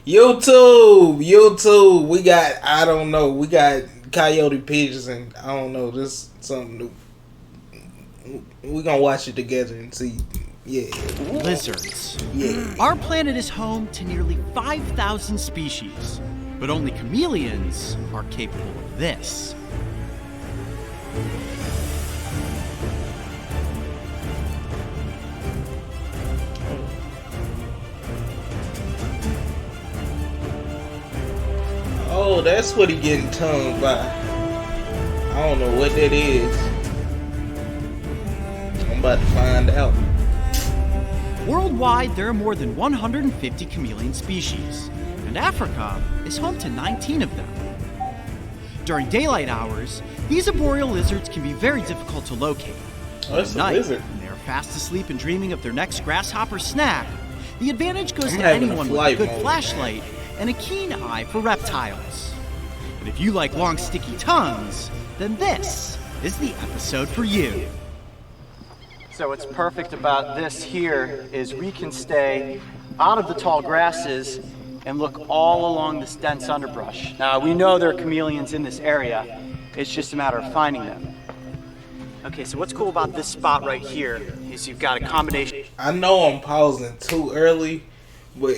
YouTube. We got, I don't know, we got coyote pigeons and I don't know, this something new. We gonna watch it together and see. Yeah. Lizards. Yeah. Our planet is home to nearly 5,000 species, but only chameleons are capable of this. Oh, that's what he getting tongued by. I don't know what that is. I'm about to find out. Worldwide, there are more than 150 chameleon species, and Africa is home to 19 of them. During daylight hours, these arboreal lizards can be very difficult to locate. Oh, that's At night, a lizard. when they are fast asleep and dreaming of their next grasshopper snack, the advantage goes I'm to having a anyone with a flight good mode. flashlight and a keen eye for reptiles. And if you like long, sticky tongues, then this is the episode for you. So what's perfect about this here is we can stay out of the tall grasses and look all along this dense underbrush. Now we know there are chameleons in this area. It's just a matter of finding them. Okay, so what's cool about this spot right here is you've got a combination. I know I'm pausing too early, but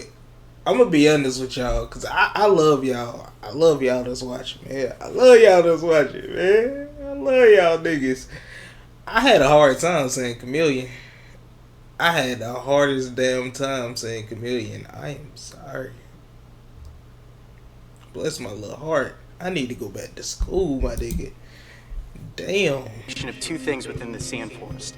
I'm gonna be honest with y'all, cause I love y'all. I love y'all that's watching, man. I love y'all that's watching, man. I love y'all niggas. I had a hard time saying chameleon. I had the hardest damn time saying chameleon. I am sorry. Bless my little heart. I need to go back to school, my nigga. Damn. Of two things within the sand forest.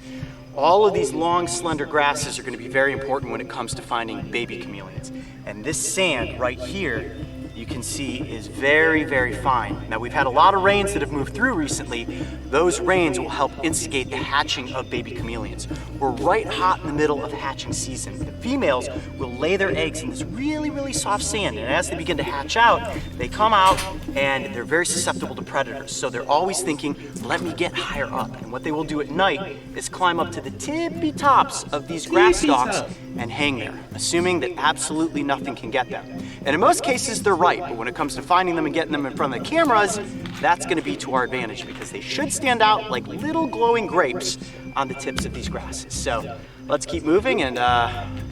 All of these long, slender grasses are going to be very important when it comes to finding baby chameleons. And this sand right here, you can see, is very, very fine. Now, we've had a lot of rains that have moved through recently. Those rains will help instigate the hatching of baby chameleons. We're right hot in the middle of hatching season. The females will lay their eggs in this really, really soft sand, and as they begin to hatch out, they come out and they're very susceptible to predators. So they're always thinking, let me get higher up. And what they will do at night is climb up to the tippy tops of these grass stalks and hang there, assuming that absolutely nothing can get them. And in most cases, they're right, but when it comes to finding them and getting them in front of the cameras, that's gonna be to our advantage because they should stand out like little glowing grapes on the tips of these grasses. So let's keep moving and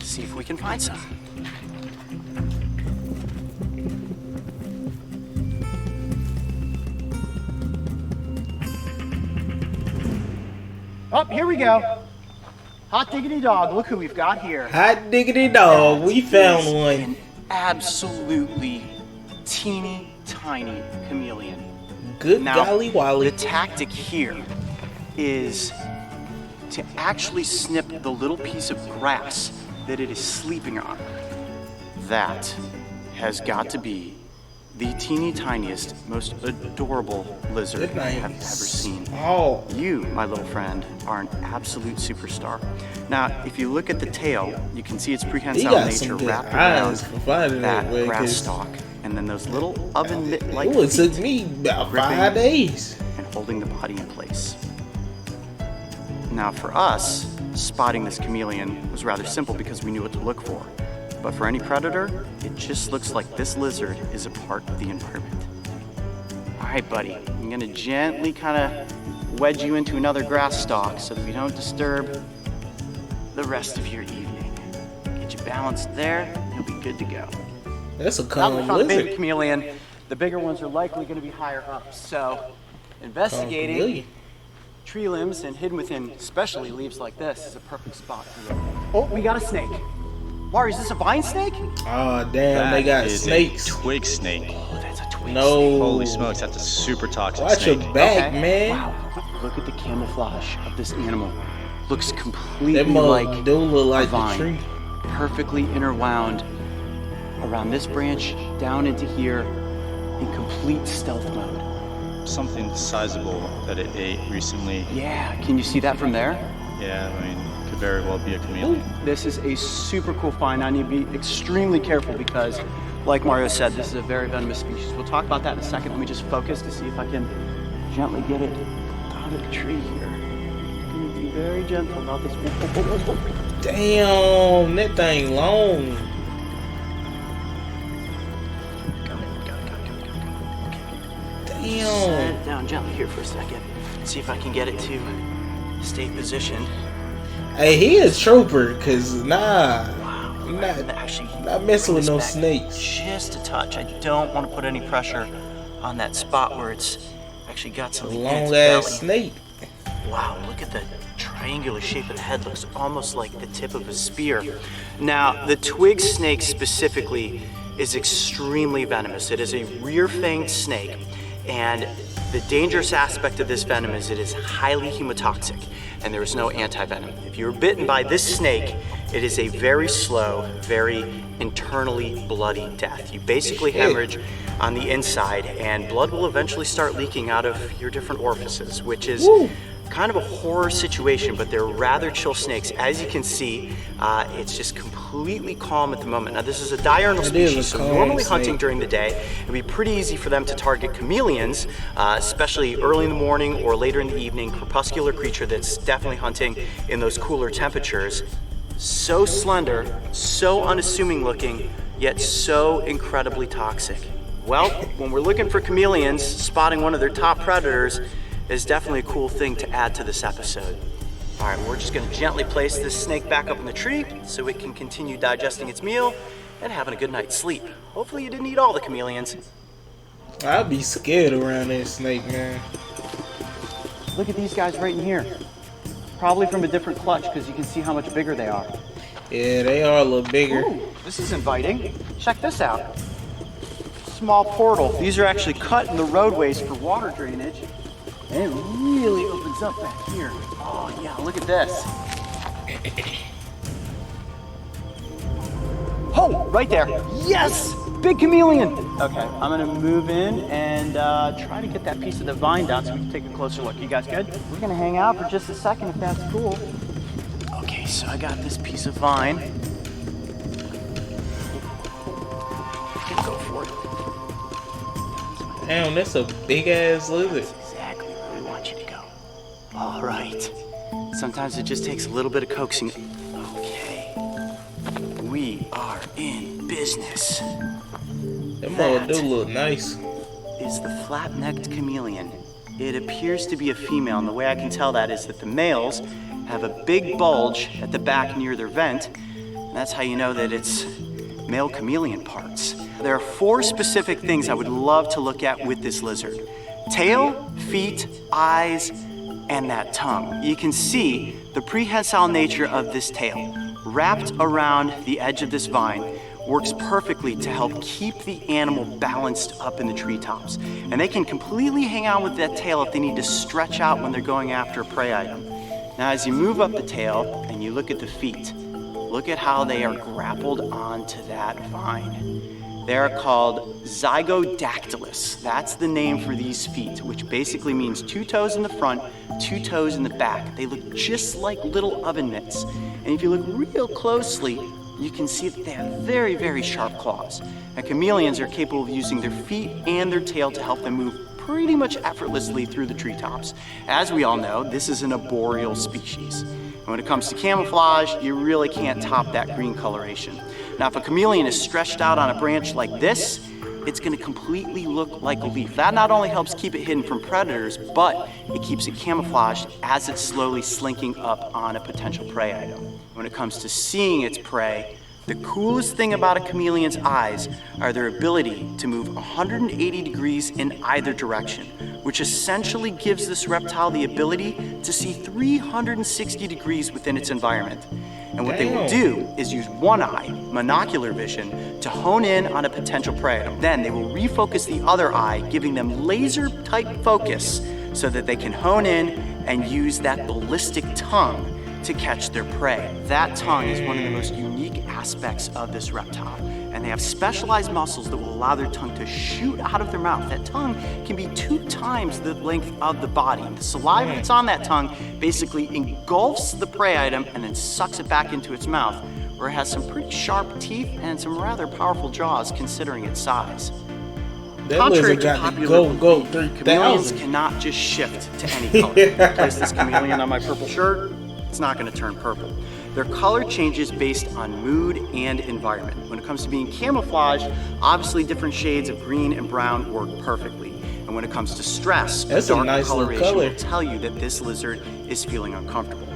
see if we can find some. Oh, here we go. Hot diggity dog, look who we've got here. Hot diggity dog, we found one. An absolutely teeny tiny chameleon. Good Now, golly Wally. the tactic here is to actually snip the little piece of grass that it is sleeping on. That has got to be the teeny tiniest, most adorable lizard I have ever seen. Oh, You, my little friend, are an absolute superstar. Now, if you look at the tail, you can see its he prehensile got nature some good wrapped around eyes for finding that that way. grass stalk, and then those little oven mitt-like It took feet me about gripping 5 days. and holding the body in place. Now, for us, spotting this chameleon was rather simple because we knew what to look for. But for any predator, it just looks like this lizard is a part of the environment. All right, buddy, I'm gonna gently kind of wedge you into another grass stalk so that we don't disturb the rest of your evening. Get you balanced there, and you'll be good to go. That's a Now that we common found a baby lizard. chameleon, the bigger ones are likely gonna be higher up. So, investigating Chameleon. tree limbs and hidden within especially leaves like this is a perfect spot for you. Oh, we got a snake. Mari, is this a vine snake? Oh damn, they got is snakes. a twig snake. Oh, that's a twig No. Holy smokes, that's a super toxic Watch snake. your back, Okay. man. Wow, look at the camouflage of this animal. Looks completely That mug like do look a like the vine. tree. Perfectly interwound around this branch, down into here, in complete stealth mode. Something sizable that it ate recently. Yeah, can you see that from there? Yeah, I mean, could very well be a chameleon. This is a super cool find. I need to be extremely careful because, like Mario said, this is a very venomous species. We'll talk about that in a second. Let me just focus to see if I can gently get it out of the tree here. I'm gonna be very gentle about this. Damn, that thing long. Damn. it down gently here for a second. See if I can get it to stay positioned. Hey, he a trooper, cause nah, Wow. I'm Actually, not messing with bring no this back snakes. just a touch. I don't want to put any pressure on that spot where it's actually got A something in long its ass belly. snake. Wow, look at the triangular shape of the head. Looks almost like the tip of a spear. Now, the twig snake specifically is extremely venomous. It is a rear-fanged snake, and the dangerous aspect of this venom is it is highly hemotoxic, and there is no anti-venom. If you were bitten by this snake, it is a very slow, very internally bloody death. You basically hemorrhage on the inside, and blood will eventually start leaking out of your different orifices, which is kind of a horror situation, but they're rather chill snakes. As you can see, it's just completely calm at the moment. Now, this is a diurnal species, so normally hunting during the day, it'd be pretty easy for them to target chameleons, especially early in the morning or later in the evening, crepuscular creature that's definitely hunting in those cooler temperatures. So slender, so unassuming looking, yet so incredibly toxic. Well, when we're looking for chameleons, spotting one of their top predators is definitely a cool thing to add to this episode. All right, we're just gonna gently place this snake back up in the tree so it can continue digesting its meal and having a good night's sleep. Hopefully you didn't eat all the chameleons. I'd be scared around that snake, man. Look at these guys right in here. Probably from a different clutch because you can see how much bigger they are. Yeah, they are a little bigger. Ooh, this is inviting. Check this out. Small portal. These are actually cut in the roadways for water drainage. And it really opens up back here. Oh yeah, look at this. Oh, right there. Yes! Big chameleon! Okay, I'm gonna move in and try to get that piece of the vine down so we can take a closer look. You guys good? We're gonna hang out for just a second if that's cool. Okay, so I got this piece of vine. Go for it. Damn, that's a big ass lizard. Exactly where we want you to go. All right. Sometimes it just takes a little bit of coaxing. Okay. We are in business. That mother do look nice. Is the flat-necked chameleon. It appears to be a female, and the way I can tell that is that the males have a big bulge at the back near their vent, and that's how you know that it's male chameleon parts. There are 4 specific things I would love to look at with this lizard. Tail, feet, eyes, and that tongue. You can see the prehensile nature of this tail wrapped around the edge of this vine works perfectly to help keep the animal balanced up in the treetops. And they can completely hang on with that tail if they need to stretch out when they're going after a prey item. Now, as you move up the tail and you look at the feet, look at how they are grappled onto that vine. They are called zygodactylus. That's the name for these feet, which basically means 2 toes in the front, 2 toes in the back. They look just like little oven mitts. And if you look real closely, you can see that they have very, very sharp claws. And chameleons are capable of using their feet and their tail to help them move pretty much effortlessly through the treetops. As we all know, this is an arboreal species. And when it comes to camouflage, you really can't top that green coloration. Now, if a chameleon is stretched out on a branch like this, it's gonna completely look like a leaf. That not only helps keep it hidden from predators, but it keeps it camouflaged as it's slowly slinking up on a potential prey item. When it comes to seeing its prey, the coolest thing about a chameleon's eyes are their ability to move 180 degrees in either direction, which essentially gives this reptile the ability to see 360 degrees within its environment. And what they will do is use one eye, monocular vision, to hone in on a potential prey item. Then they will refocus the other eye, giving them laser-type focus so that they can hone in and use that ballistic tongue to catch their prey. That tongue is one of the most unique aspects of this reptile, and they have specialized muscles that will allow their tongue to shoot out of their mouth. That tongue can be 2 times the length of the body. The saliva that's on that tongue basically engulfs the prey item and then sucks it back into its mouth, where it has some pretty sharp teeth and some rather powerful jaws considering its size. That lizard got the go 3000. Chameleons cannot just shift to any color. Place this chameleon on my purple shirt, it's not going to turn purple. Their color changes based on mood and environment. When it comes to being camouflaged, obviously different shades of green and brown work perfectly. And And when it comes to stress, That's a darker nice little coloration color. will tell you that this lizard is feeling uncomfortable.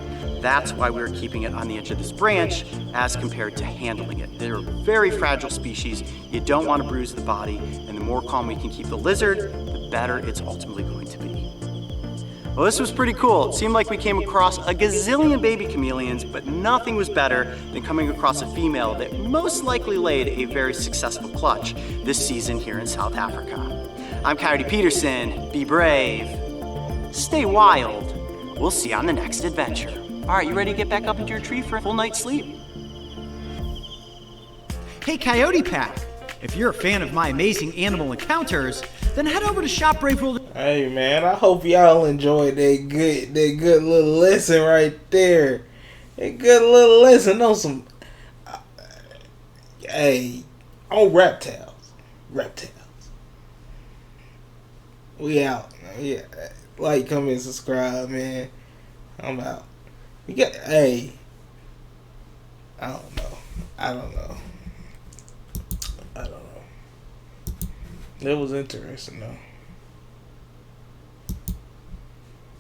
That's why we're keeping it on the edge of this branch as compared to handling it. They're a very fragile species. You don't want to bruise the body, and the more calm we can keep the lizard, the better it's ultimately going to be. Well, this was pretty cool. It seemed like we came across a gazillion baby chameleons, but nothing was better than coming across a female that most likely laid a very successful clutch this season here in South Africa. I'm Coyote Peterson. Be brave. Stay wild. We'll see you on the next adventure. All right, you ready to get back up into your tree for a full night's sleep? Hey, Coyote Pack! If you're a fan of my amazing animal encounters, then head over to Shop Brave World. Hey man, I hope y'all enjoyed that good little lesson right there. A good little lesson on some, on reptiles. We out. Yeah, like, comment, subscribe, man. I'm out. We got, I don't know. That was interesting though.